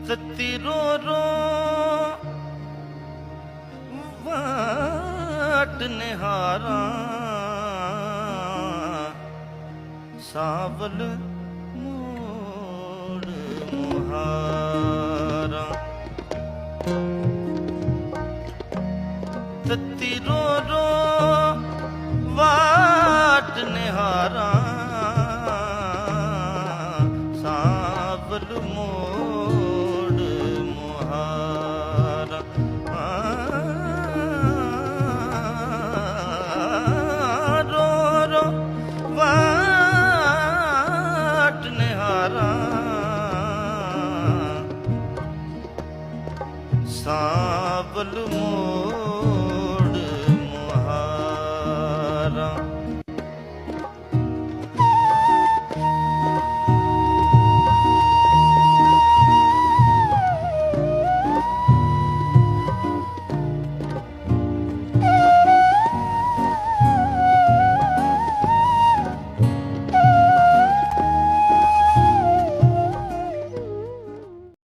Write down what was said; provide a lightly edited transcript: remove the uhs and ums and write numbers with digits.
ਸੱਤੀ ਰੋ ਰੋ ਵਾਟ ਨਿਹਾਰਾਂ ਸਾਵਲ ਮੋੜ ਮੁਹਾਰਾਂ ਸੱਤੀ ਰੋ ਰੋ ਵਾਟ ਨਿਹਾਰਾਂ ਸਾਵਲ ਮੋੜ ਮੁਹਾਰਾਂ ਰੋ ਰੋ ਵਾਟ ਨਿਹਾਰਾਂ ਸਾਵਲ